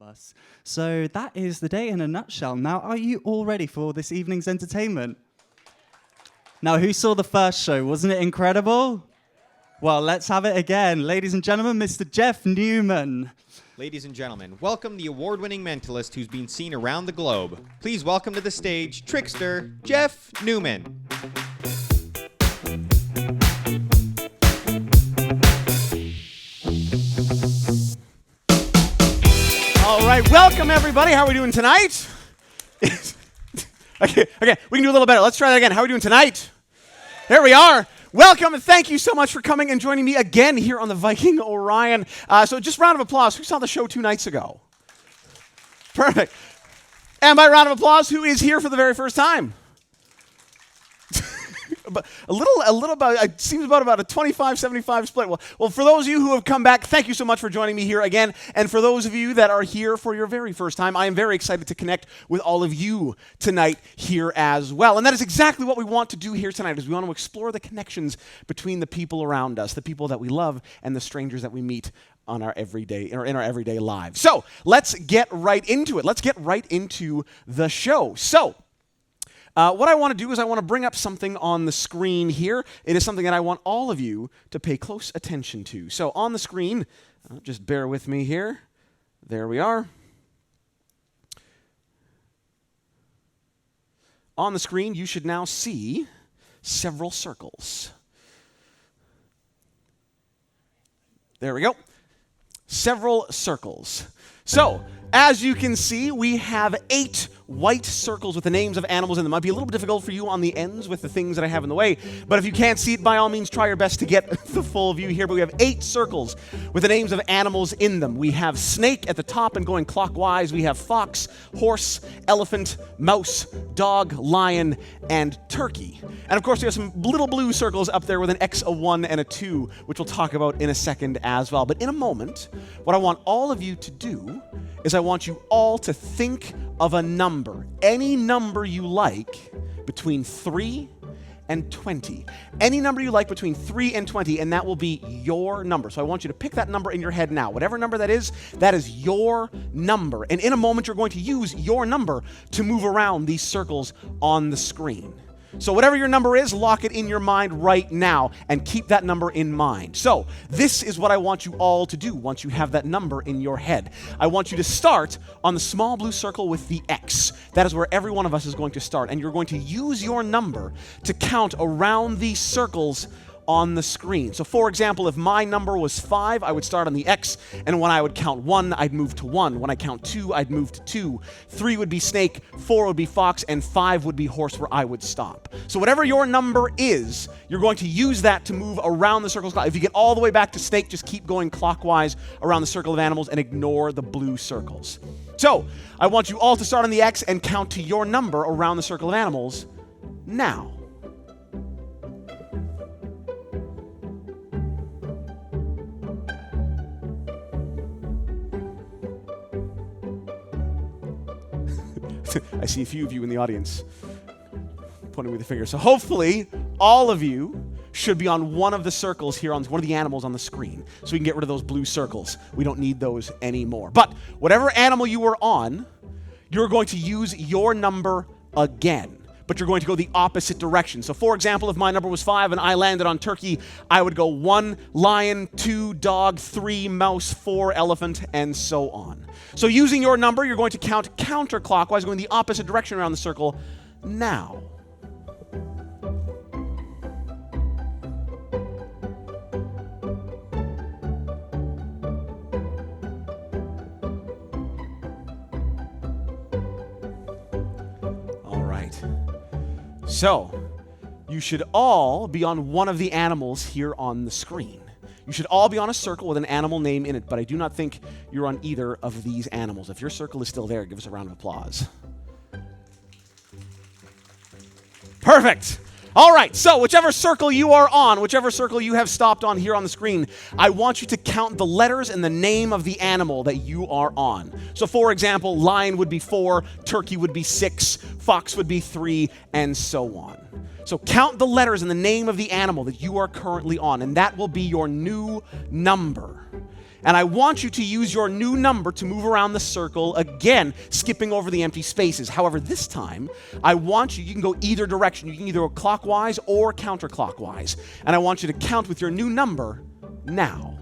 love us. So that is the day in a nutshell. Now, are you all ready for this evening's entertainment? Now, who saw the first show? Wasn't it incredible? Well, let's have it again. Ladies and gentlemen, Mr. Jeff Newman. Ladies and gentlemen, welcome the award-winning mentalist who's been seen around the globe. Please welcome to the stage, trickster Jeff Newman. All right, welcome everybody. How are we doing tonight? Okay, we can do a little better. Let's try that again. How are we doing tonight? There we are. Welcome and thank you so much for coming and joining me again here on the Viking Orion. So just round of applause. Who saw the show 2 nights ago? Perfect. And by round of applause, who is here for the very first time? A little about, it seems about a 25-75 split. Well, for those of you who have come back, thank you so much for joining me here again. And for those of you that are here for your very first time, I am very excited to connect with all of you tonight here as well. And that is exactly what we want to do here tonight, is we want to explore the connections between the people around us, the people that we love, and the strangers that we meet on our everyday, or in our everyday lives. So let's get right into it. Let's get right into the show. So, what I want to do is I want to bring up something on the screen here. It is something that I want all of you to pay close attention to. So on the screen, just bear with me here. There we are. On the screen, you should now see several circles. There we go. Several circles. So, as you can see, we have 8 white circles with the names of animals in them. It might be a little bit difficult for you on the ends with the things that I have in the way, but if you can't see it, by all means, try your best to get the full view here. But we have 8 circles with the names of animals in them. We have snake at the top and going clockwise. We have fox, horse, elephant, mouse, dog, lion, and turkey. And of course, we have some little blue circles up there with an X, a 1, and a 2, which we'll talk about in a second as well. But in a moment, what I want all of you to do is I want you all to think of a number, any number you like, between 3 and 20. Any number you like between 3 and 20, and that will be your number. So I want you to pick that number in your head now. Whatever number that is your number. And in a moment, you're going to use your number to move around these circles on the screen. So whatever your number is, lock it in your mind right now and keep that number in mind. So this is what I want you all to do once you have that number in your head. I want you to start on the small blue circle with the X. That is where every one of us is going to start. And you're going to use your number to count around these circles on the screen. So for example, if my number was 5, I would start on the X, and when I would count 1, I'd move to 1. When I count 2, I'd move to 2. 3 would be snake, 4 would be fox, and 5 would be horse, where I would stop. So whatever your number is, you're going to use that to move around the circles. If you get all the way back to snake, just keep going clockwise around the circle of animals and ignore the blue circles. So I want you all to start on the X and count to your number around the circle of animals now. I see a few of you in the audience pointing with the finger. So hopefully, all of you should be on one of the circles here, on one of the animals on the screen. So we can get rid of those blue circles. We don't need those anymore. But whatever animal you were on, you're going to use your number again. But you're going to go the opposite direction. So for example, if my number was 5 and I landed on turkey, I would go 1 lion, 2 dog, 3 mouse, 4 elephant, and so on. So using your number, you're going to count counterclockwise, going the opposite direction around the circle now. All right. So, you should all be on one of the animals here on the screen. You should all be on a circle with an animal name in it, but I do not think you're on either of these animals. If your circle is still there, give us a round of applause. Perfect. All right, so whichever circle you are on, whichever circle you have stopped on here on the screen, I want you to count the letters and the name of the animal that you are on. So for example, lion would be 4, turkey would be 6, fox would be 3, and so on. So count the letters and the name of the animal that you are currently on, and that will be your new number. And I want you to use your new number to move around the circle again, skipping over the empty spaces. However, this time, I want you can go either direction. You can either go clockwise or counterclockwise. And I want you to count with your new number now.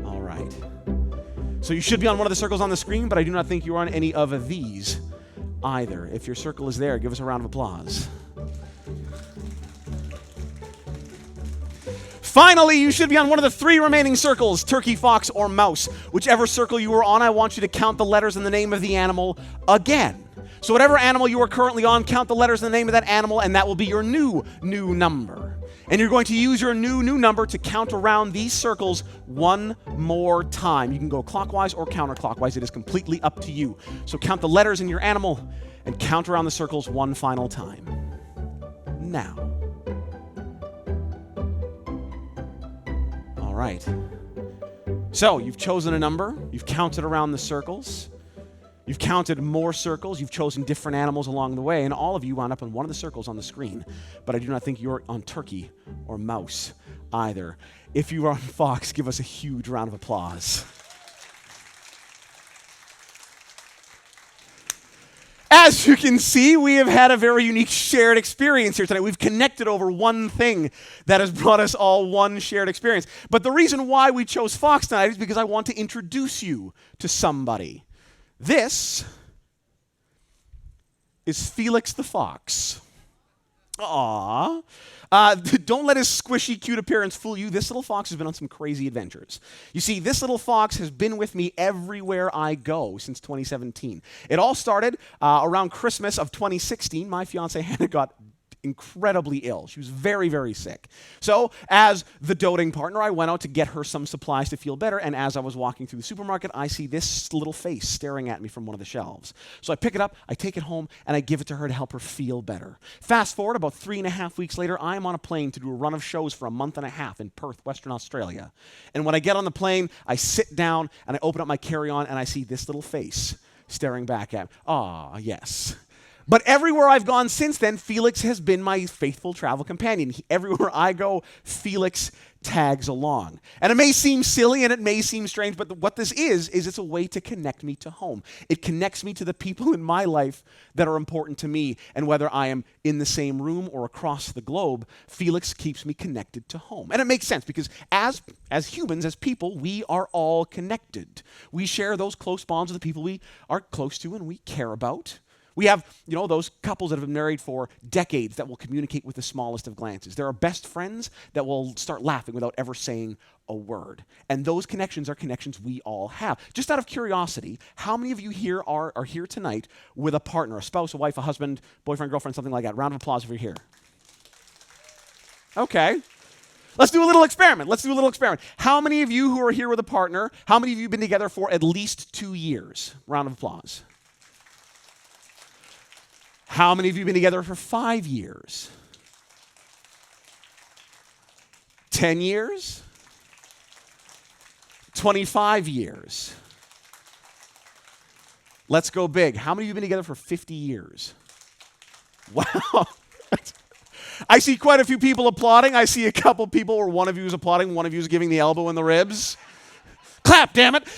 All right. So you should be on one of the circles on the screen, but I do not think you're on any of these either. If your circle is there, give us a round of applause. Finally, you should be on one of the 3 remaining circles, turkey, fox, or mouse. Whichever circle you were on, I want you to count the letters and the name of the animal again. So whatever animal you are currently on, count the letters and the name of that animal, and that will be your new number. And you're going to use your new number to count around these circles one more time. You can go clockwise or counterclockwise. It is completely up to you. So count the letters in your animal and count around the circles one final time. Now. All right. So you've chosen a number. You've counted around the circles. You've counted more circles. You've chosen different animals along the way. And all of you wound up in one of the circles on the screen. But I do not think you're on turkey or mouse either. If you are on fox, give us a huge round of applause. As you can see, we have had a very unique shared experience here tonight. We've connected over one thing that has brought us all one shared experience. But the reason why we chose fox tonight is because I want to introduce you to somebody. This is Felix the fox. Aww. Don't let his squishy, cute appearance fool you. This little fox has been on some crazy adventures. You see, this little fox has been with me everywhere I go since 2017. It all started around Christmas of 2016. My fiance Hannah got incredibly ill. She was very, very sick. So as the doting partner, I went out to get her some supplies to feel better, and as I was walking through the supermarket, I see this little face staring at me from one of the shelves. So I pick it up, I take it home, and I give it to her to help her feel better. Fast forward about 3.5 weeks later, I am on a plane to do a run of shows for a month and a half in Perth, Western Australia. And when I get on the plane, I sit down, and I open up my carry-on, and I see this little face staring back at me. Ah, yes. But everywhere I've gone since then, Felix has been my faithful travel companion. Everywhere I go, Felix tags along. And it may seem silly and it may seem strange, but what this is it's a way to connect me to home. It connects me to the people in my life that are important to me. And whether I am in the same room or across the globe, Felix keeps me connected to home. And it makes sense because as humans, as people, we are all connected. We share those close bonds with the people we are close to and we care about. We have, those couples that have been married for decades that will communicate with the smallest of glances. There are best friends that will start laughing without ever saying a word. And those connections are connections we all have. Just out of curiosity, how many of you here are here tonight with a partner, a spouse, a wife, a husband, boyfriend, girlfriend, something like that? Round of applause if you're here. Okay. Let's do a little experiment. How many of you who are here with a partner, how many of you have been together for at least 2 years? Round of applause. How many of you have been together for 5 years? 10 years? 25 years? Let's go big. How many of you have been together for 50 years? Wow. I see quite a few people applauding. I see a couple people where one of you is applauding, one of you is giving the elbow in the ribs. Clap, damn it.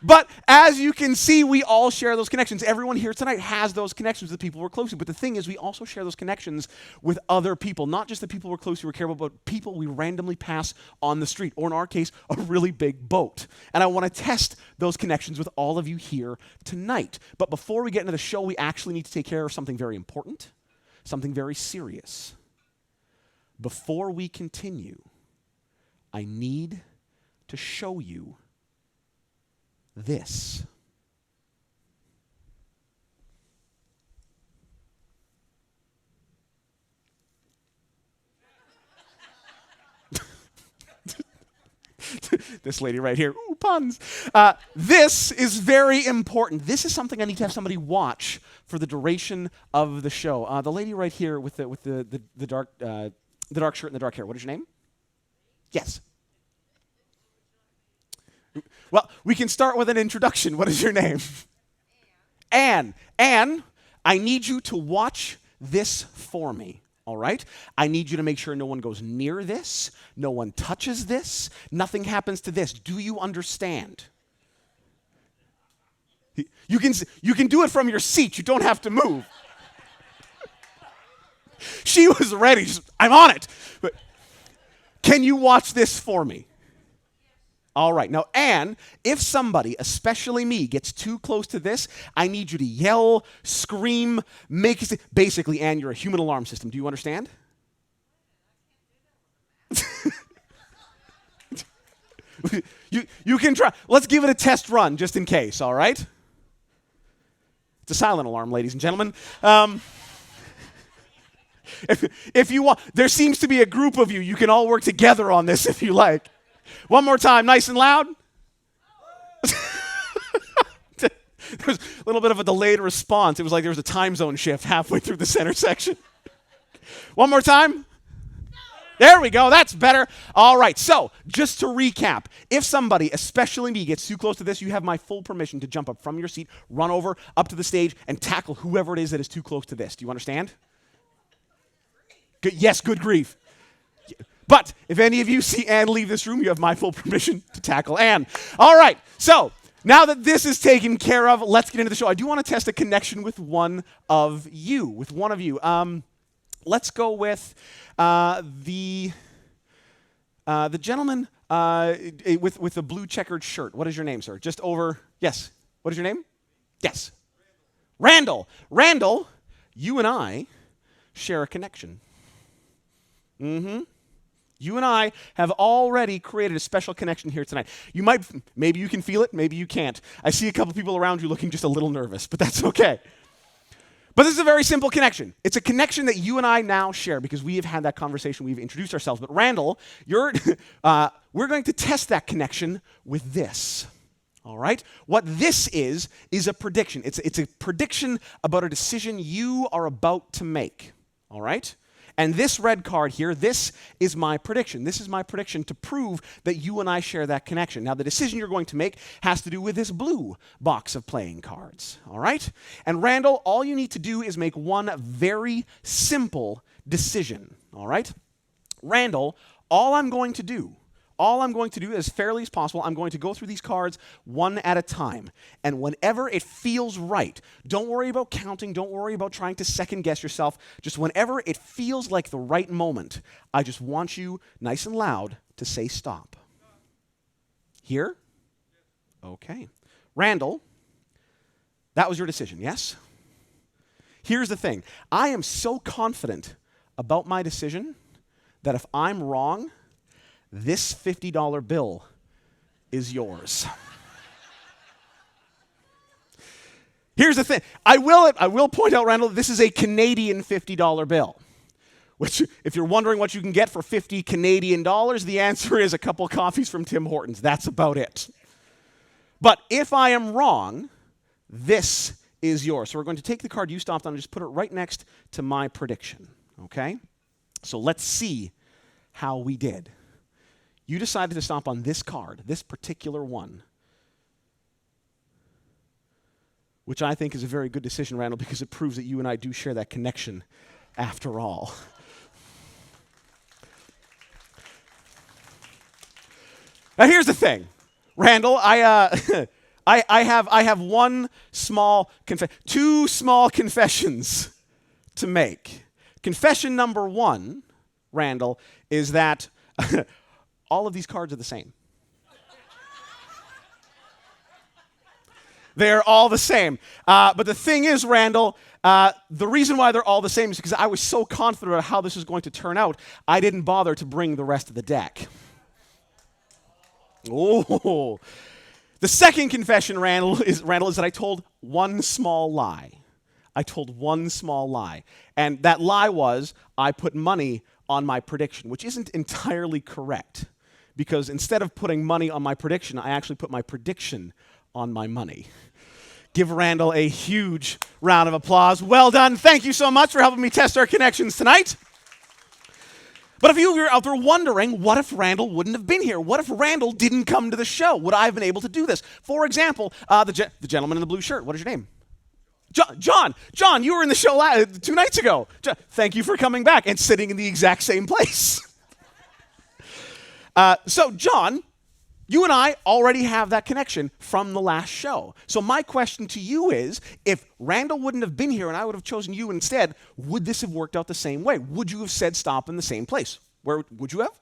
But as you can see, we all share those connections. Everyone here tonight has those connections with the people we're close to. But the thing is, we also share those connections with other people, not just the people we're close to or care about, but people we randomly pass on the street, or in our case, a really big boat. And I want to test those connections with all of you here tonight. But before we get into the show, we actually need to take care of something very important, something very serious. Before we continue, I need to show you this. This lady right here, ooh, puns. This is very important. This is something I need to have somebody watch for the duration of the show. The lady right here with the dark shirt and the dark hair. What is your name? Yes. Well, we can start with an introduction. What is your name? Anne. Anne, I need you to watch this for me. All right? I need you to make sure no one goes near this, no one touches this, nothing happens to this. Do you understand? You can do it from your seat. You don't have to move. She was ready. I'm on it. But can you watch this for me? All right. Now, Anne, if somebody, especially me, gets too close to this, I need you to yell, scream, make it. Basically, Anne, you're a human alarm system. Do you understand? You can try. Let's give it a test run just in case, all right? It's a silent alarm, ladies and gentlemen. If you want, there seems to be a group of you. You can all work together on this if you like. One more time, nice and loud. There was a little bit of a delayed response. It was like there was a time zone shift halfway through the center section. One more time. There we go. That's better. All right. So just to recap, if somebody, especially me, gets too close to this, you have my full permission to jump up from your seat, run over, up to the stage, and tackle whoever it is that is too close to this. Do you understand? Good. Yes, good grief. But if any of you see Anne leave this room, you have my full permission to tackle Anne. All right. So now that this is taken care of, let's get into the show. I do want to test a connection with one of you. Let's go with the gentleman with the blue checkered shirt. What is your name, sir? Just over. Yes. What is your name? Yes. Randall. Randall, you and I share a connection. You and I have already created a special connection here tonight. Maybe you can feel it, maybe you can't. I see a couple people around you looking just a little nervous, but that's okay. But this is a very simple connection. It's a connection that you and I now share because we have had that conversation, we've introduced ourselves. But Randall, we're going to test that connection with this. All right? What this is a prediction. It's a prediction about a decision you are about to make. All right? And this red card here, this is my prediction. This is my prediction to prove that you and I share that connection. Now, the decision you're going to make has to do with this blue box of playing cards, all right? And Randall, all you need to do is make one very simple decision, all right? Randall, all I'm going to do as fairly as possible, I'm going to go through these cards one at a time. And whenever it feels right, don't worry about counting, don't worry about trying to second guess yourself. Just whenever it feels like the right moment, I just want you, nice and loud, to say stop. Here? Okay. Randall, that was your decision, yes? Here's the thing. I am so confident about my decision that if I'm wrong, this $50 bill is yours. Here's the thing. I will point out, Randall, this is a Canadian $50 bill, which, if you're wondering what you can get for 50 Canadian dollars, the answer is a couple coffees from Tim Hortons. That's about it. But if I am wrong, this is yours. So we're going to take the card you stomped on and just put it right next to my prediction, okay? So let's see how we did. You decided to stomp on this card, this particular one, which I think is a very good decision, Randall, because it proves that you and I do share that connection after all. Now here's the thing, Randall, I have two small confessions to make. Confession number one, Randall, is that all of these cards are the same. They're all the same. But the thing is, Randall, the reason why they're all the same is because I was so confident about how this was going to turn out, I didn't bother to bring the rest of the deck. Oh. The second confession, Randall, is that I told one small lie. I told one small lie. And that lie was I put money on my prediction, which isn't entirely correct. Because instead of putting money on my prediction, I actually put my prediction on my money. Give Randall a huge round of applause. Well done. Thank you so much for helping me test our connections tonight. But if you were out there wondering, what if Randall wouldn't have been here? What if Randall didn't come to the show? Would I have been able to do this? For example, the gentleman in the blue shirt. What is your name? John, you were in the show 2 nights ago. Thank you for coming back and sitting in the exact same place. So, John, you and I already have that connection from the last show. So my question to you is, if Randall wouldn't have been here and I would have chosen you instead, would this have worked out the same way? Would you have said stop in the same place? Where would you have?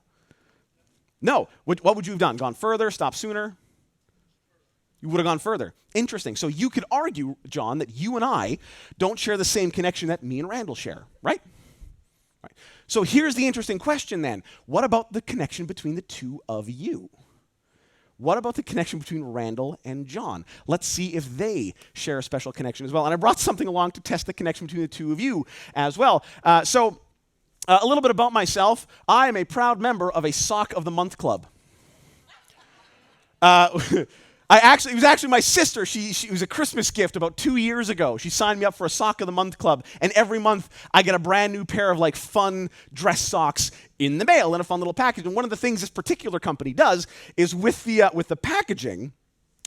No. What would you have done? Gone further, stopped sooner? You would have gone further. Interesting. So you could argue, John, that you and I don't share the same connection that me and Randall share, right? Right. So here's the interesting question then. What about the connection between the two of you? What about the connection between Randall and John? Let's see if they share a special connection as well. And I brought something along to test the connection between the two of you as well. So a little bit about myself. I am a proud member of a Sock of the Month club. It was actually my sister. She was a Christmas gift about 2 years ago. She signed me up for a Sock of the Month club, and every month I get a brand new pair of like fun dress socks in the mail in a fun little package. And one of the things this particular company does is with the packaging,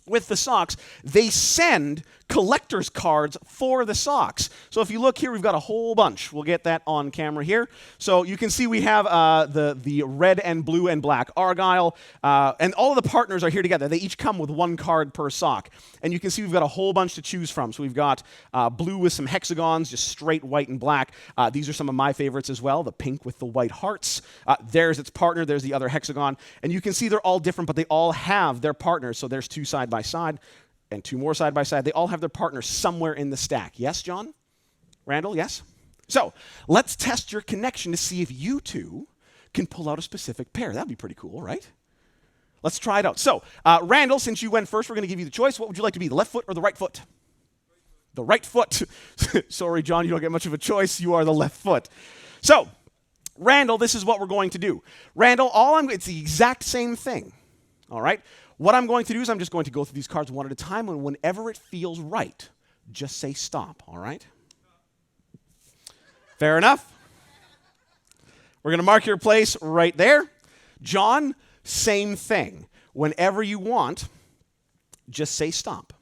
with the socks, they send collector's cards for the socks. So if you look here, we've got a whole bunch. We'll get that on camera here. So you can see we have the red and blue and black Argyle, and all of the partners are here together. They each come with one card per sock. And you can see we've got a whole bunch to choose from. So we've got blue with some hexagons, just straight white and black. These are some of my favorites as well, the pink with the white hearts. There's its partner, there's the other hexagon. And you can see they're all different, but they all have their partners. So there's 2 side by side. And 2 more side by side. They all have their partners somewhere in the stack. Yes, John? Randall, yes? So let's test your connection to see if you two can pull out a specific pair. That'd be pretty cool, right? Let's try it out. So, Randall, since you went first, we're going to give you the choice. What would you like to be, the left foot or the right foot? The right foot. Sorry, John, you don't get much of a choice. You are the left foot. So, Randall, this is what we're going to do. Randall, it's the exact same thing, all right? What I'm going to do is I'm just going to go through these cards one at a time, and whenever it feels right, just say stop, all right? Fair enough? We're going to mark your place right there. John, same thing. Whenever you want, just say stop.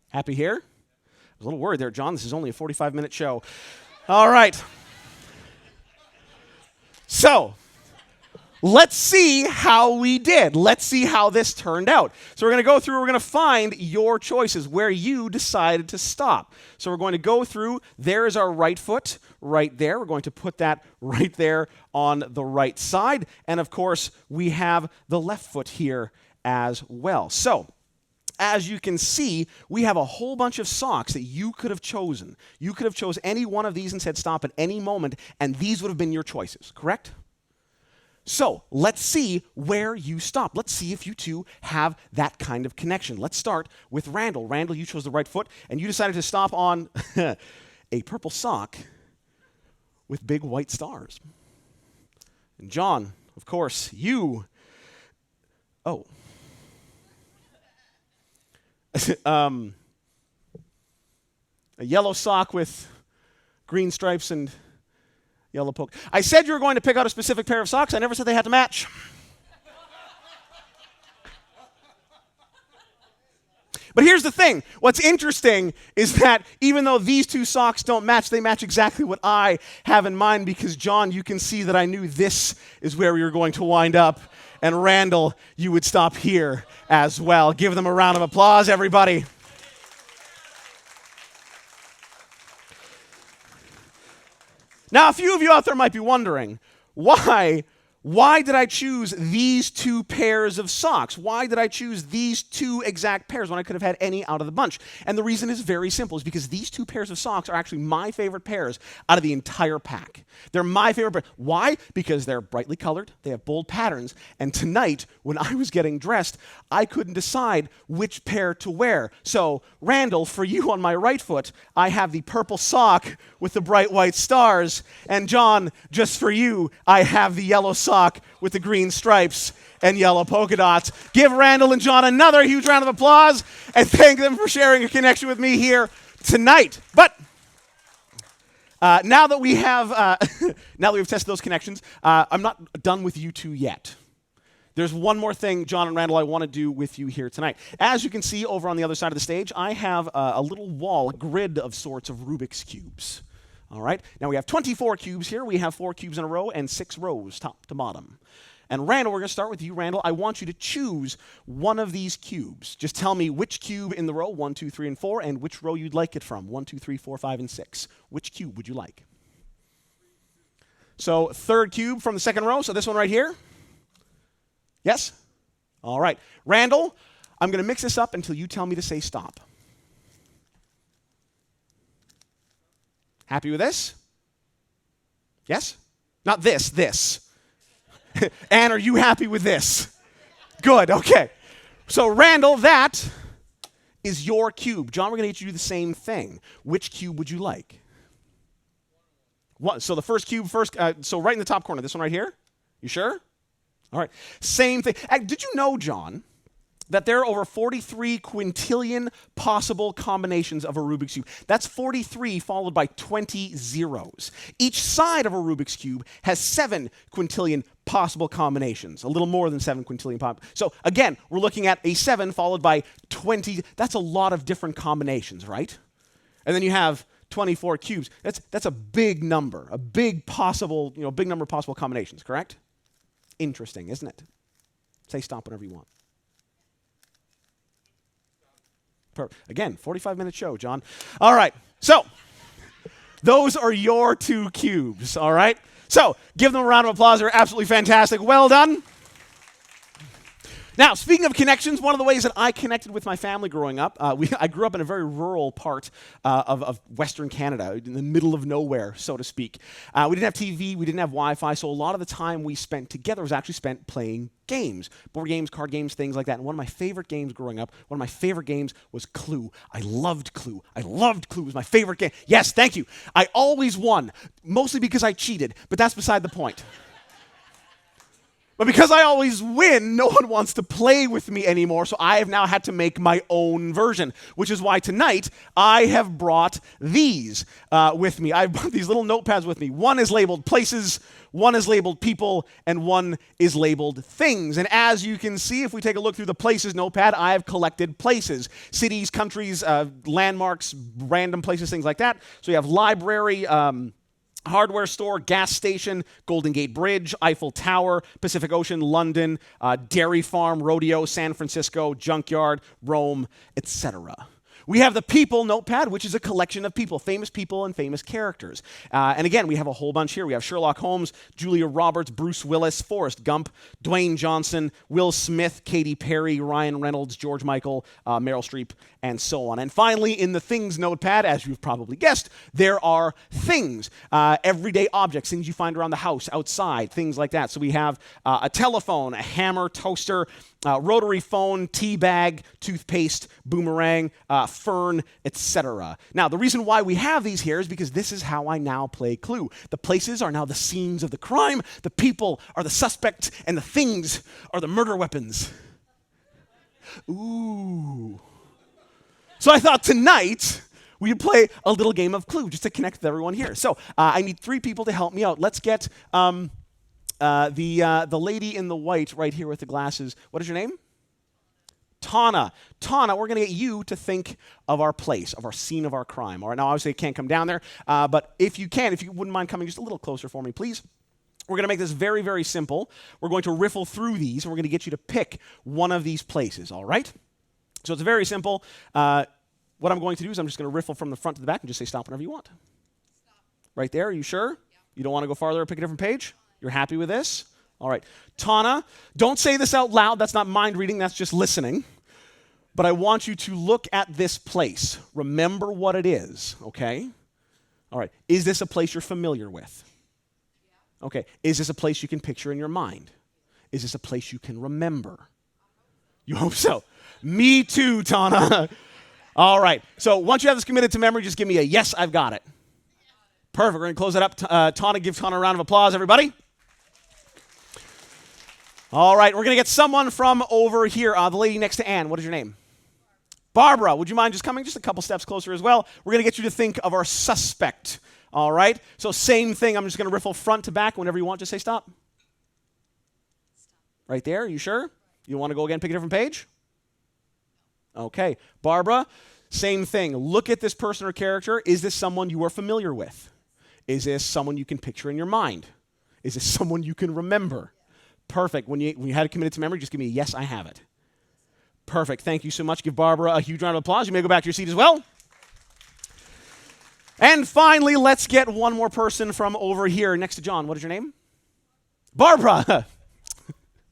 Happy here? I was a little worried there, John. This is only a 45-minute show. All right. So, let's see how we did. Let's see how this turned out. So we're going to go through, we're going to find your choices, where you decided to stop. So we're going to go through, there is our right foot right there. We're going to put that right there on the right side. And of course, we have the left foot here as well. So, as you can see, we have a whole bunch of socks that you could have chosen. You could have chosen any one of these and said stop at any moment, and these would have been your choices, correct? So let's see where you stop. Let's see if you two have that kind of connection. Let's start with Randall. Randall, you chose the right foot, and you decided to stop on a purple sock with big white stars. And John, of course, a yellow sock with green stripes and yellow poke. I said you were going to pick out a specific pair of socks. I never said they had to match. But here's the thing. What's interesting is that even though these 2 socks don't match, they match exactly what I have in mind, because, John, you can see that I knew this is where we were going to wind up. And Randall, you would stop here as well. Give them a round of applause, everybody. Now, a few of you out there might be wondering, why did I choose these 2 pairs of socks? Why did I choose these 2 exact pairs when I could have had any out of the bunch? And the reason is very simple, is because these 2 pairs of socks are actually my favorite pairs out of the entire pack. They're my favorite pair. Why? Because they're brightly colored, they have bold patterns, and tonight, when I was getting dressed, I couldn't decide which pair to wear. So, Randall, for you on my right foot, I have the purple sock with the bright white stars, and John, just for you, I have the yellow sock with the green stripes and yellow polka dots. Give Randall and John another huge round of applause and thank them for sharing a connection with me here tonight. But Now that we have now that we've tested those connections, I'm not done with you two yet. There's one more thing, John and Randall, I want to do with you here tonight. As you can see over on the other side of the stage, I have a little wall, a grid of sorts of Rubik's Cubes. All right? Now we have 24 cubes here. We have 4 cubes in a row and 6 rows, top to bottom. And Randall, we're going to start with you, Randall. I want you to choose one of these cubes. Just tell me which cube in the row, 1, 2, 3, and 4, and which row you'd like it from, 1, 2, 3, 4, 5, and 6. Which cube would you like? So third cube from the second row, so this one right here. Yes? All right. Randall, I'm going to mix this up until you tell me to say stop. Happy with this? Yes? Not this, this. Anne, are you happy with this? Good, okay. So Randall, that is your cube. John, we're going to get you to do the same thing. Which cube would you like? What, so the first cube first, so right in the top corner, this one right here? You sure? All right, same thing. Did you know, John, that there are over 43 quintillion possible combinations of a Rubik's Cube? That's 43 followed by 20 zeros. Each side of a Rubik's Cube has 7 quintillion possible combinations, a little more than 7 quintillion. So again, we're looking at a 7 followed by 20. That's a lot of different combinations, right? And then you have 24 cubes. That's a big number, a big possible, big number of possible combinations, correct? Interesting, isn't it? Say stop whenever you want. Again, 45-minute show, John. All right, so those are your 2 cubes, all right? So give them a round of applause. They're absolutely fantastic. Well done. Now, speaking of connections, one of the ways that I connected with my family growing up, I grew up in a very rural part of Western Canada, in the middle of nowhere, so to speak. We didn't have TV, we didn't have Wi-Fi, so a lot of the time we spent together was actually spent playing games, board games, card games, things like that. And one of my favorite games growing up, one of my favorite games was Clue. I loved Clue. I loved Clue. It was my favorite game. Yes, thank you. I always won, mostly because I cheated, but that's beside the point. But because I always win, no one wants to play with me anymore, so I have now had to make my own version, which is why tonight I have brought these with me. I've brought these little notepads with me. One is labeled places, one is labeled people, and one is labeled things. And as you can see, if we take a look through the places notepad, I have collected places, cities, countries, landmarks, random places, things like that. So you have library, hardware store, gas station, Golden Gate Bridge, Eiffel Tower, Pacific Ocean, London, dairy farm, rodeo, San Francisco, junkyard, Rome, etc. We have the people notepad, which is a collection of people and famous characters. And again, we have a whole bunch here. We have Sherlock Holmes, Julia Roberts, Bruce Willis, Forrest Gump, Dwayne Johnson, Will Smith, Katy Perry, Ryan Reynolds, George Michael, Meryl Streep, and so on. And finally, in the things notepad, as you've probably guessed, there are things, everyday objects, things you find around the house, outside, things like that. So we have a telephone, a hammer, toaster, rotary phone, tea bag, toothpaste, boomerang, fern, etc. Now, the reason why we have these here is because this is how I now play Clue. The places are now the scenes of the crime, the people are the suspect, and the things are the murder weapons. Ooh. So I thought tonight we'd play a little game of Clue just to connect with everyone here. So I need 3 people to help me out. Let's get the lady in the white right here with the glasses. What is your name? Tana. Tana, we're going to get you to think of our place, of our scene of our crime. All right, now obviously it can't come down there, but if you wouldn't mind coming just a little closer for me, please. We're going to make this very, very simple. We're going to riffle through these, and we're going to get you to pick one of these places, all right? So it's very simple. What I'm going to do is I'm just going to riffle from the front to the back and just say stop whenever you want. Stop. Right there, are you sure? Yep. You don't want to go farther or pick a different page? You're happy with this? All right. Tana, don't say this out loud. That's not mind reading. That's just listening. But I want you to look at this place. Remember what it is, okay? All right. Is this a place you're familiar with? Yeah. Okay. Is this a place you can picture in your mind? Is this a place you can remember? You hope so. Me too, Tana. All right. So once you have this committed to memory, just give me a yes, I've got it. Perfect. We're going to close it up. Tana, give Tana a round of applause, everybody. All right. We're going to get someone from over here. The lady next to Anne. What is your name? Barbara, would you mind just coming just a couple steps closer as well? We're going to get you to think of our suspect. All right? So same thing. I'm just going to riffle front to back. Whenever you want, just say stop. Right there. Are you sure? You want to go again, pick a different page? Okay. Barbara, same thing. Look at this person or character. Is this someone you are familiar with? Is this someone you can picture in your mind? Is this someone you can remember? Perfect. When you had it committed to memory, just give me a yes, I have it. Perfect. Thank you so much. Give Barbara a huge round of applause. You may go back to your seat as well. And finally, let's get one more person from over here next to John. What is your name? Barbara.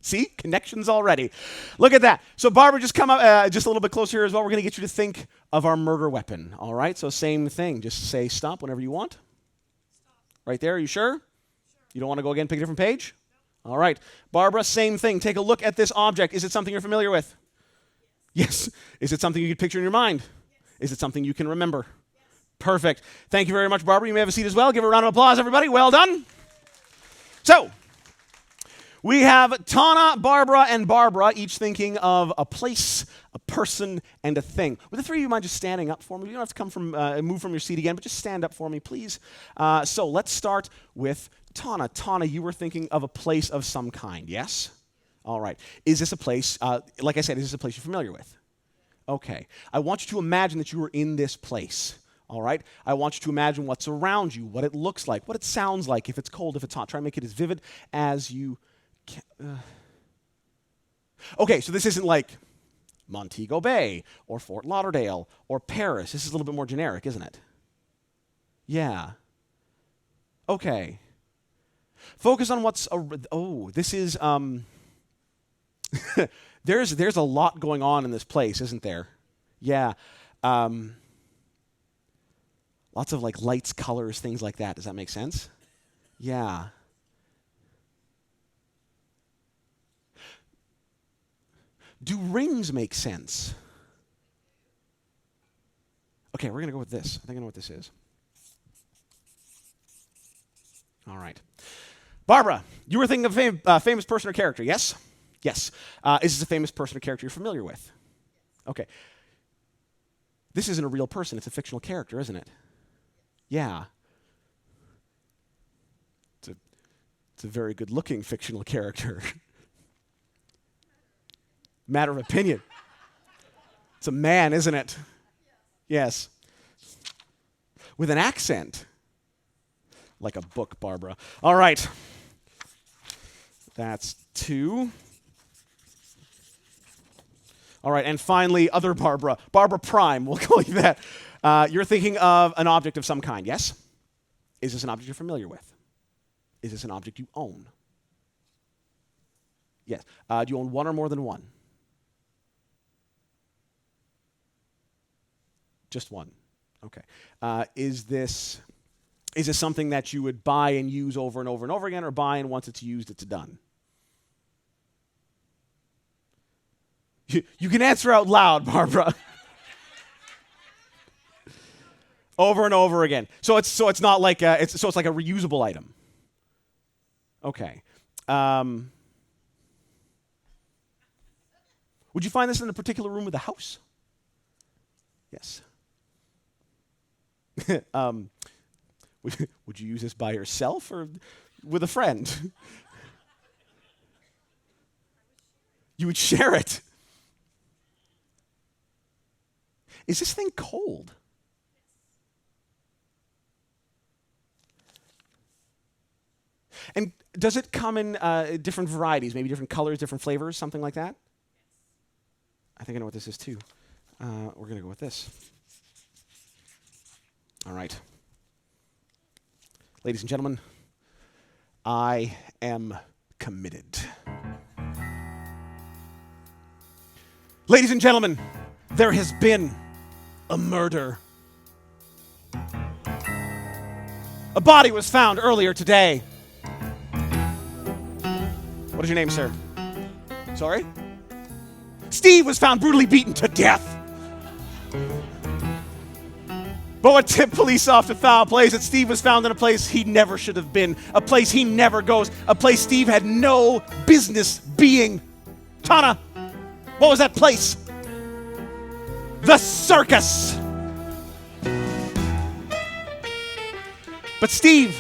See? Connections already. Look at that. So Barbara, just come up just a little bit closer here as well. We're going to get you to think of our murder weapon. All right? So same thing. Just say stop whenever you want. Right there. Are you sure? You don't want to go again, pick a different page? All right. Barbara, same thing. Take a look at this object. Is it something you're familiar with? Yes. Is it something you can picture in your mind? Is it something you can remember? Perfect. Thank you very much, Barbara. You may have a seat as well. Give a round of applause, everybody. Well done. So, we have Tana, Barbara, and Barbara each thinking of a place, a person, and a thing. Would the three of you mind just standing up for me? You don't have to come from move from your seat again, but just stand up for me, please. So let's start with Tana. Tana, you were thinking of a place of some kind, yes? All right. Is this a place, like I said, is this a place you're familiar with? Okay. I want you to imagine that you are in this place. All right? I want you to imagine what's around you, what it looks like, what it sounds like, if it's cold, if it's hot. Try and make it as vivid as you can. Okay, so this isn't like Montego Bay or Fort Lauderdale or Paris. This is a little bit more generic, isn't it? Yeah. Okay. Focus on what's... this is... there's a lot going on in this place, isn't there? Yeah. Lots of like lights, colors, things like that. Does that make sense? Yeah. Do rings make sense? Okay, we're going to go with this. I think I know what this is. All right. Barbara, you were thinking of a famous person or character, yes? Yes. Is this a famous person or character you're familiar with? Okay. This isn't a real person. It's a fictional character, isn't it? Yeah. It's a very good-looking fictional character. Matter of opinion. It's a man, isn't it? Yes. With an accent. Like a book, Barbara. All right. That's 2. All right, and finally, other Barbara. Barbara Prime, we'll call you that. You're thinking of an object of some kind, yes? Is this an object you're familiar with? Is this an object you own? Yes. Do you own one or more than one? Just one. Okay. Is this something that you would buy and use over and over and over again, or buy and once it's used, it's done? You can answer out loud, Barbara. Over and over again. So it's not like it's like a reusable item. Okay. Would you find this in a particular room of the house? Yes. Would you use this by yourself or with a friend? You would share it. Is this thing cold? And does it come in different varieties, maybe different colors, different flavors, something like that? I think I know what this is too. We're going to go with this. All right. Ladies and gentlemen, I am committed. Ladies and gentlemen, there has been a murder. A body was found earlier today. What is your name, sir? Sorry? Steve was found brutally beaten to death. But what tipped police off to foul play is that Steve was found in a place he never should have been, a place he never goes, a place Steve had no business being. Tana, what was that place? the circus. But Steve,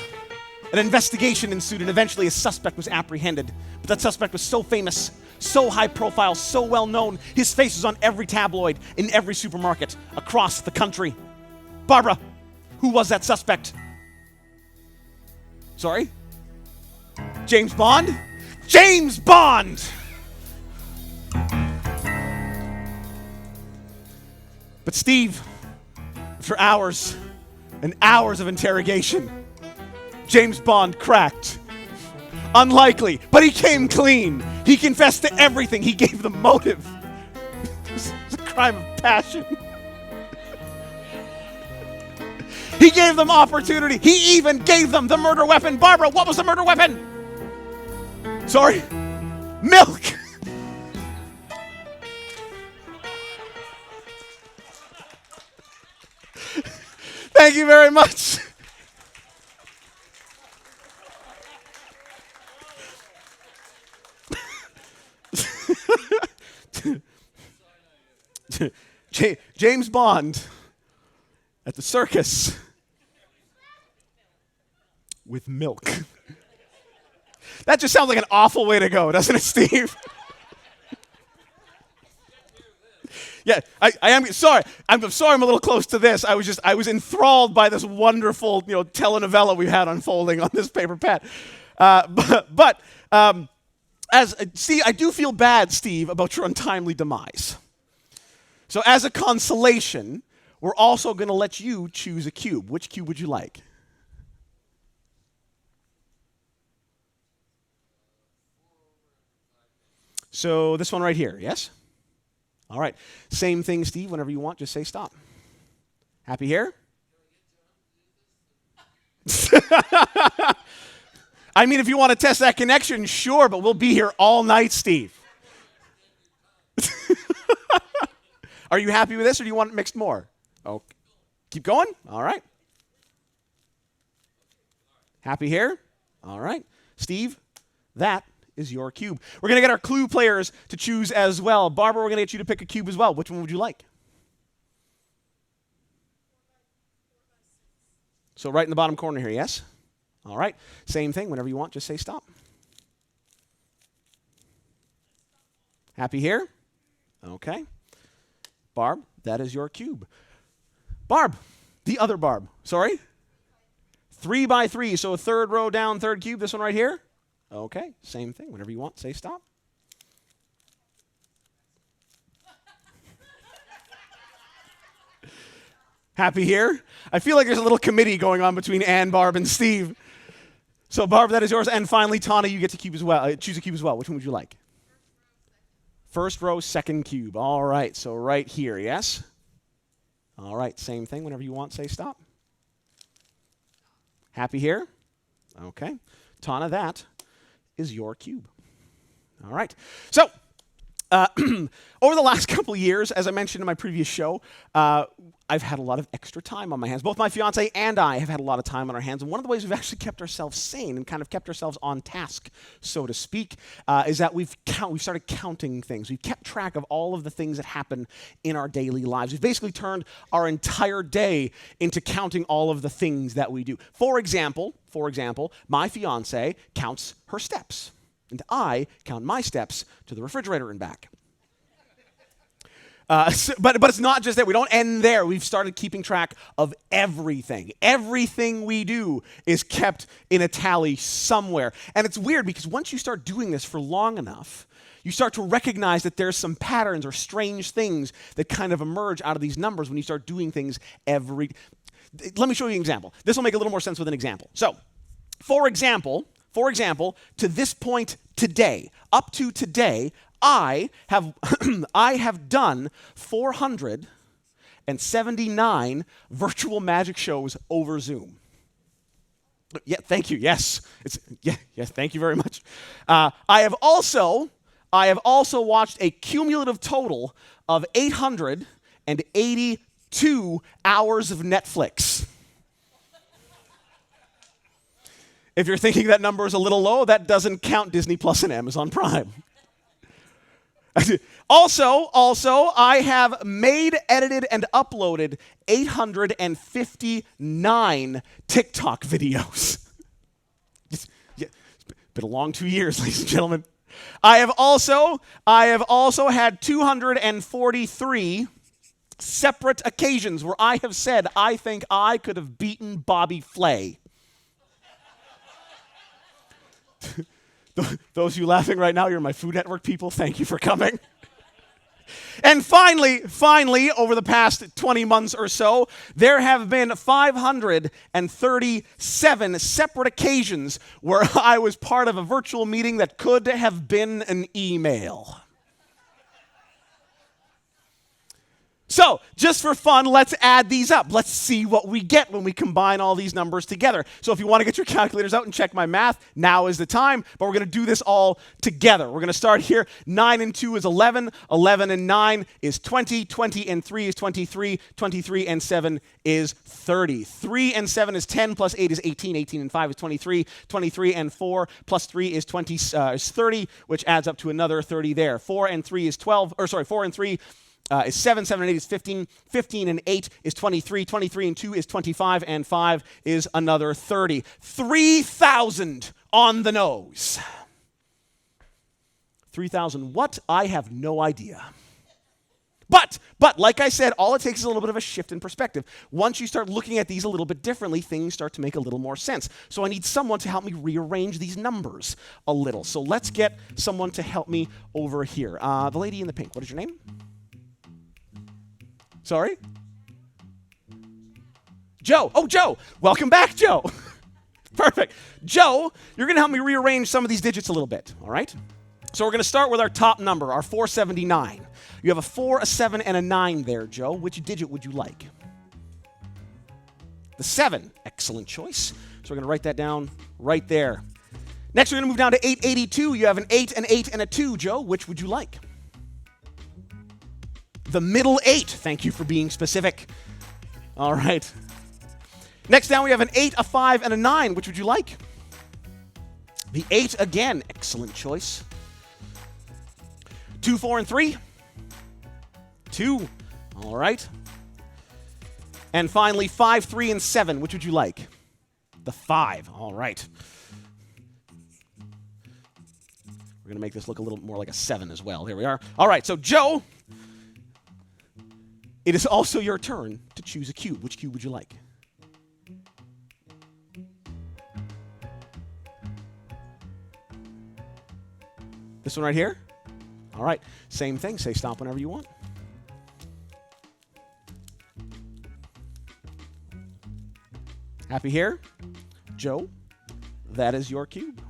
an investigation ensued, and eventually a suspect was apprehended. But that suspect was so famous, so high profile, so well known, his face was on every tabloid in every supermarket across the country. Barbara, who was that suspect? Sorry? James Bond? James Bond! But Steve, after hours and hours of interrogation, James Bond cracked. Unlikely, but he came clean. He confessed to everything. He gave the motive. It was a crime of passion. He gave them opportunity. He even gave them the murder weapon. Barbara, what was the murder weapon? Sorry? Milk. Thank you very much. James Bond at the circus with milk. That just sounds like an awful way to go, doesn't it, Steve? Yeah, I am sorry. I'm sorry I'm a little close to this. I was enthralled by this wonderful, telenovela we had unfolding on this paper pad. Steve, I do feel bad, Steve, about your untimely demise. So as a consolation, we're also going to let you choose a cube. Which cube would you like? So this one right here, yes? All right. Same thing, Steve. Whenever you want, just say stop. Happy here? I mean, if you want to test that connection, sure, but we'll be here all night, Steve. Are you happy with this, or do you want mixed more? Oh, keep going? All right. Happy here? All right. Steve, that is your cube. We're going to get our clue players to choose as well. Barbara, we're going to get you to pick a cube as well. Which one would you like? So right in the bottom corner here, yes? All right. Same thing. Whenever you want, just say stop. Happy here? Okay. Barb, that is your cube. Barb, the other Barb. Sorry? 3 by 3, so a third row down, third cube. This one right here? Okay, same thing. Whenever you want, say stop. Happy here? I feel like there's a little committee going on between Ann, Barb, and Steve. So Barb, that is yours. And finally, Tana, you get to cube as well. Choose a cube as well. Which one would you like? First row, second cube. All right, so right here, yes? All right, same thing. Whenever you want, say stop. Happy here? Okay. Tana, that is your cube. All right. So, over the last couple of years, as I mentioned in my previous show, I've had a lot of extra time on my hands. Both my fiance and I have had a lot of time on our hands. And one of the ways we've actually kept ourselves sane and kind of kept ourselves on task, so to speak, is that we've started counting things. We've kept track of all of the things that happen in our daily lives. We've basically turned our entire day into counting all of the things that we do. For example, my fiance counts her steps, and I count my steps to the refrigerator and back. But it's not just that. We don't end there. We've started keeping track of everything. Everything we do is kept in a tally somewhere. And it's weird because once you start doing this for long enough, you start to recognize that there's some patterns or strange things that kind of emerge out of these numbers when you start doing things Let me show you an example. This will make a little more sense with an example. So, for example, to this point today, up to today, I have done 479 virtual magic shows over Zoom. Yeah, thank you. Yes, thank you very much. I have also watched a cumulative total of 882 hours of Netflix. If you're thinking that number is a little low, that doesn't count Disney Plus and Amazon Prime. Also, I have made, edited, and uploaded 859 TikTok videos. It's been a long 2 years, ladies and gentlemen. I have also had 243 separate occasions where I have said, I think I could have beaten Bobby Flay. Those of you laughing right now, you're my Food Network people. Thank you for coming. And finally, over the past 20 months or so, there have been 537 separate occasions where I was part of a virtual meeting that could have been an email. So, just for fun, let's add these up. Let's see what we get when we combine all these numbers together. So if you want to get your calculators out and check my math, now is the time, but we're going to do this all together. We're going to start here. 9 and 2 is 11, 11 and 9 is 20, 20 and 3 is 23, 23 and 7 is 30. 3 and 7 is 10, plus 8 is 18, 18 and 5 is 23, 23 and 4 plus 3 is 30, which adds up to another 30 there. 4 and 3 is 12, 4 and 3 is 7, 7 and 8 is 15, 15 and 8 is 23, 23 and 2 is 25, and 5 is another 30. 3,000 on the nose. 3,000 what? I have no idea. But, like I said, all it takes is a little bit of a shift in perspective. Once you start looking at these a little bit differently, things start to make a little more sense. So I need someone to help me rearrange these numbers a little. So let's get someone to help me over here. The lady in the pink, what is your name? Sorry? Joe. Oh, Joe. Welcome back, Joe. Perfect. Joe, you're going to help me rearrange some of these digits a little bit, all right? So we're going to start with our top number, our 479. You have a 4, a 7, and a 9 there, Joe. Which digit would you like? The 7. Excellent choice. So we're going to write that down right there. Next, we're going to move down to 882. You have an 8, an 8, and a 2, Joe. Which would you like? The middle 8. Thank you for being specific. All right. Next down, we have an 8, a 5, and a 9. Which would you like? The 8 again. Excellent choice. 2, 4, and 3. 2. All right. And finally, 5, 3, and 7. Which would you like? The 5. All right. We're going to make this look a little more like a 7 as well. Here we are. All right, so Joe, it is also your turn to choose a cube. Which cube would you like? This one right here? All right. Same thing. Say stop whenever you want. Happy here? Joe, that is your cube.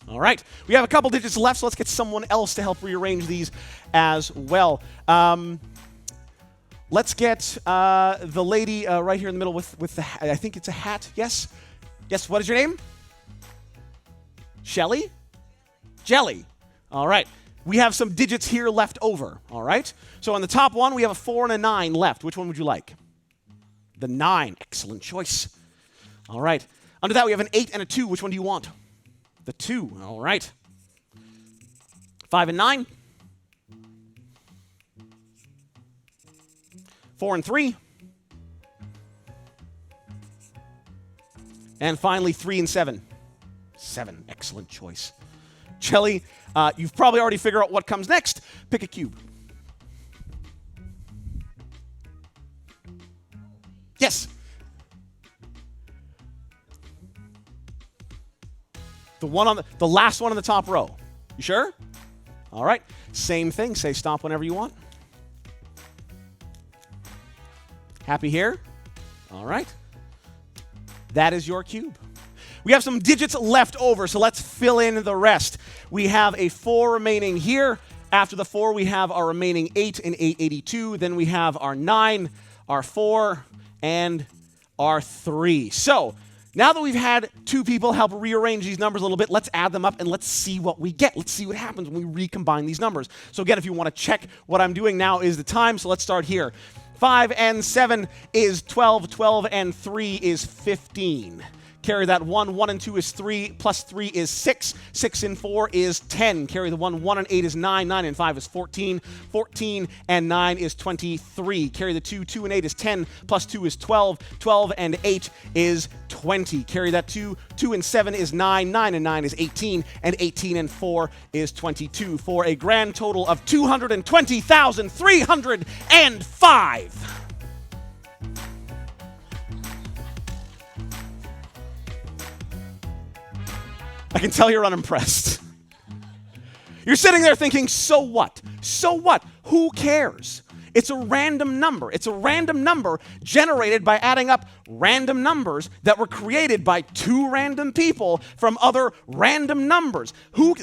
All right. We have a couple digits left, so let's get someone else to help rearrange these as well. Let's get the lady right here in the middle with the hat. I think it's a hat. Yes? Yes, what is your name? Shelly? Jelly. All right. We have some digits here left over. All right. So on the top one, we have a 4 and a 9 left. Which one would you like? The 9. Excellent choice. All right. Under that, we have an 8 and a 2. Which one do you want? The 2. All right. 5 and 9. 4 and 3. And finally, 3 and 7. 7. Excellent choice. Jelly, you've probably already figured out what comes next. Pick a cube. Yes. The last one on the top row. You sure? All right. Same thing. Say stop whenever you want. Happy here? All right. That is your cube. We have some digits left over, so let's fill in the rest. We have a 4 remaining here. After the 4, we have our remaining 8 and 882. Then we have our 9, our 4, and our 3. So now that we've had 2 people help rearrange these numbers a little bit, let's add them up and let's see what we get. Let's see what happens when we recombine these numbers. So again, if you want to check what I'm doing, now is the time. So let's start here. 5 and 7 is 12. 12 and 3 is 15. Carry that 1. 1 and 2 is 3. Plus 3 is 6. 6 and 4 is 10. Carry the 1. 1 and 8 is 9. 9 and 5 is 14. 14 and 9 is 23. Carry the 2. 2 and 8 is 10. Plus 2 is 12. 12 and 8 is 20. Carry that 2. 2 and 7 is 9. 9 and 9 is 18. And 18 and 4 is 22. For a grand total of 220,305. I can tell you're unimpressed. You're sitting there thinking, so what? So what? Who cares? It's a random number. It's a random number generated by adding up random numbers that were created by two random people from other random numbers.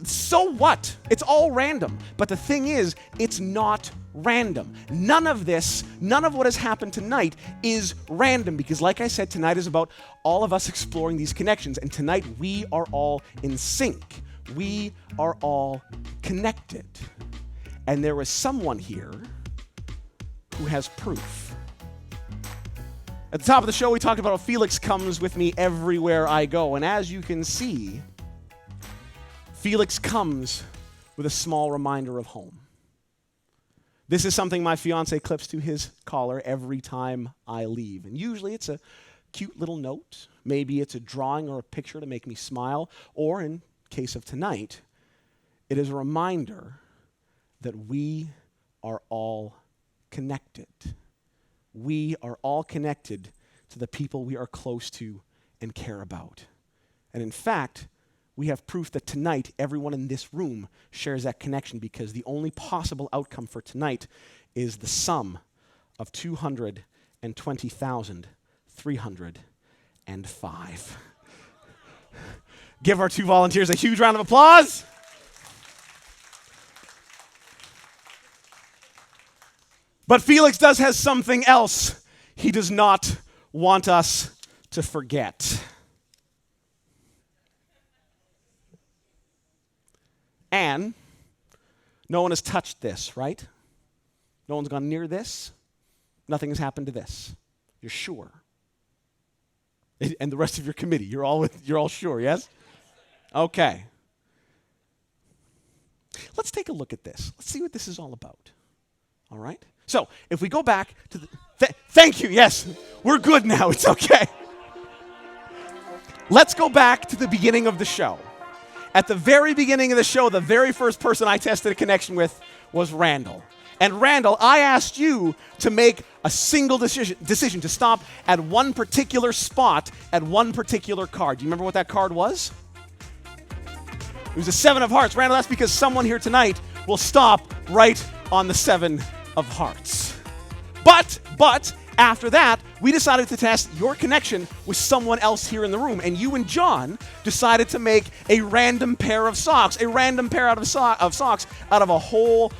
So what? It's all random. But the thing is, it's not random. None of what has happened tonight is random because, like I said, tonight is about all of us exploring these connections. And tonight we are all in sync. We are all connected. And there is someone here who has proof. At the top of the show, we talked about how Felix comes with me everywhere I go. And as you can see, Felix comes with a small reminder of home. This is something my fiance clips to his collar every time I leave. And usually it's a cute little note. Maybe it's a drawing or a picture to make me smile. Or in case of tonight, it is a reminder that we are all connected. We are all connected to the people we are close to and care about. And in fact, we have proof that tonight everyone in this room shares that connection because the only possible outcome for tonight is the sum of 220,305. Give our two volunteers a huge round of applause. But Felix does have something else he does not want us to forget. And no one has touched this, right? No one's gone near this. Nothing has happened to this. You're sure. And the rest of your committee, you're all sure, yes? Okay. Let's take a look at this. Let's see what this is all about. All right? So, if we go back to the... thank you, yes. We're good now. It's okay. Let's go back to the beginning of the show. At the very beginning of the show, the very first person I tested a connection with was Randall. And Randall, I asked you to make a single decision to stop at one particular spot at one particular card. Do you remember what that card was? It was a 7 of hearts. Randall, that's because someone here tonight will stop right on the 7 of hearts. But after that, we decided to test your connection with someone else here in the room. And you and John decided to make a random pair of socks, a random pair of socks out of a whole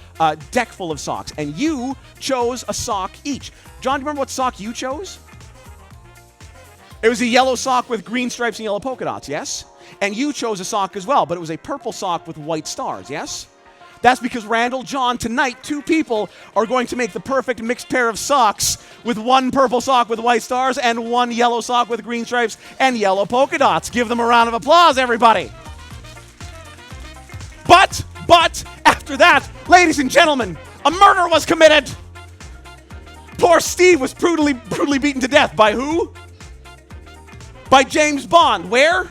deck full of socks. And you chose a sock each. John, do you remember what sock you chose? It was a yellow sock with green stripes and yellow polka dots, yes? And you chose a sock as well, but it was a purple sock with white stars, yes? That's because Randall, John, tonight, two people are going to make the perfect mixed pair of socks with one purple sock with white stars and one yellow sock with green stripes and yellow polka dots. Give them a round of applause, everybody. But, after that, ladies and gentlemen, a murder was committed. Poor Steve was brutally beaten to death. By who? By James Bond. Where?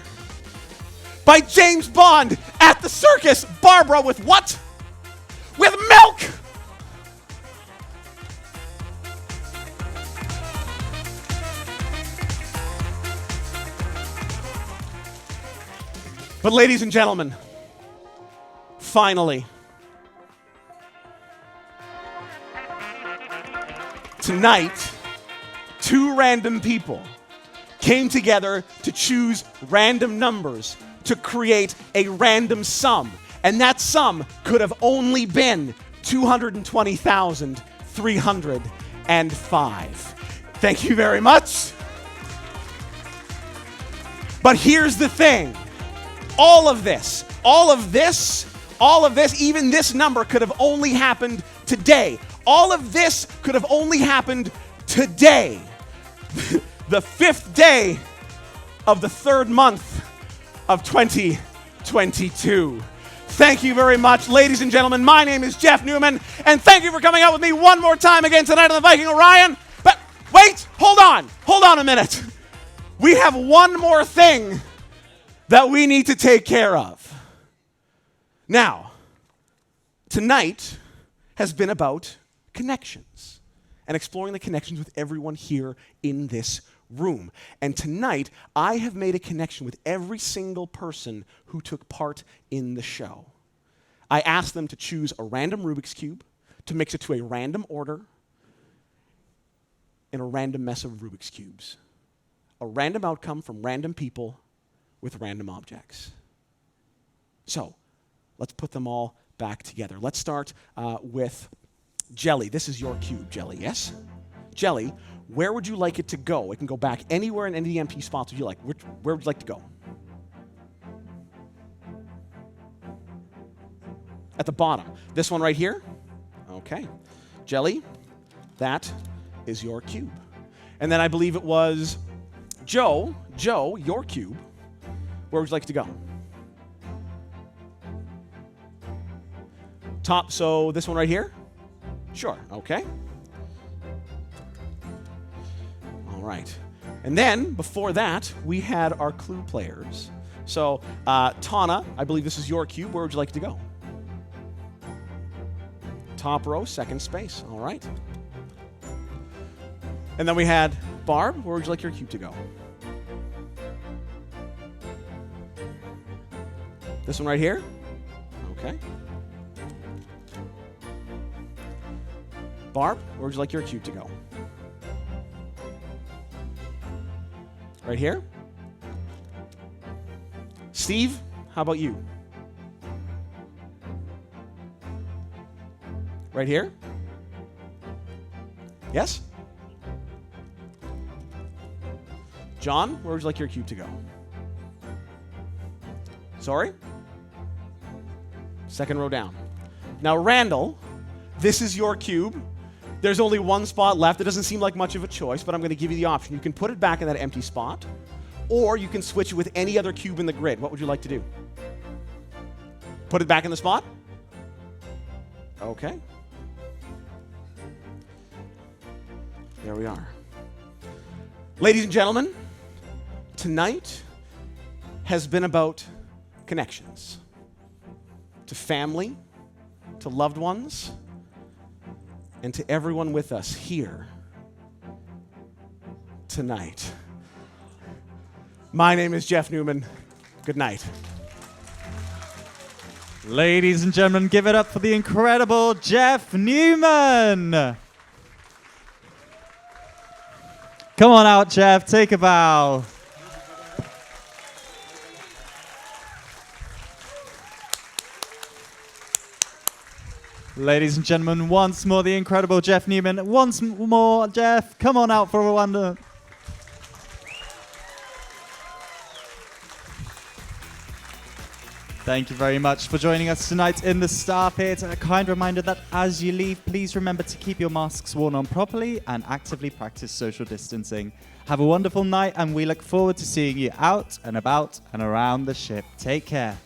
By James Bond at the circus. Barbara with what? With milk! But ladies and gentlemen, finally, tonight, two random people came together to choose random numbers to create a random sum. And that sum could have only been 220,305. Thank you very much. But here's the thing. All of this, even this number could have only happened today. All of this could have only happened today. The 5th day of the third month of 2022. Thank you very much, ladies and gentlemen. My name is Jeff Newman, and thank you for coming out with me one more time again tonight on the Viking Orion. But wait, hold on a minute. We have one more thing that we need to take care of. Now, tonight has been about connections and exploring the connections with everyone here in this room. And tonight, I have made a connection with every single person who took part in the show. I asked them to choose a random Rubik's Cube, to mix it to a random order, in a random mess of Rubik's Cubes. A random outcome from random people with random objects. So, let's put them all back together. Let's start with Jelly. This is your cube, Jelly, yes? Jelly, where would you like it to go? It can go back anywhere in any of the empty spots would you like. Where would you like to go? At the bottom. This one right here? Okay. Jelly, that is your cube. And then I believe it was Joe, your cube. Where would you like to go? Top, so this one right here? Sure, okay. All right. And then, before that, we had our clue players. So, Tana, I believe this is your cube. Where would you like to go? Top row, second space. All right. And then we had Barb. Where would you like your cube to go? This one right here? Okay. Barb, where would you like your cube to go? Right here? Steve, how about you? Right here? Yes? John, where would you like your cube to go? Sorry? Second row down. Now, Randall, this is your cube. There's only one spot left. It doesn't seem like much of a choice, but I'm going to give you the option. You can put it back in that empty spot, or you can switch it with any other cube in the grid. What would you like to do? Put it back in the spot? Okay. There we are. Ladies and gentlemen, tonight has been about connections to family, to loved ones, and to everyone with us here tonight. My name is Jeff Newman. Good night. Ladies and gentlemen, give it up for the incredible Jeff Newman. Come on out, Jeff. Take a bow. Ladies and gentlemen, once more, the incredible Jeff Newman. Once more, Jeff, come on out for a wonder. Thank you very much for joining us tonight in the Star Theatre. A kind reminder that as you leave, please remember to keep your masks worn on properly and actively practice social distancing. Have a wonderful night, and we look forward to seeing you out and about and around the ship. Take care.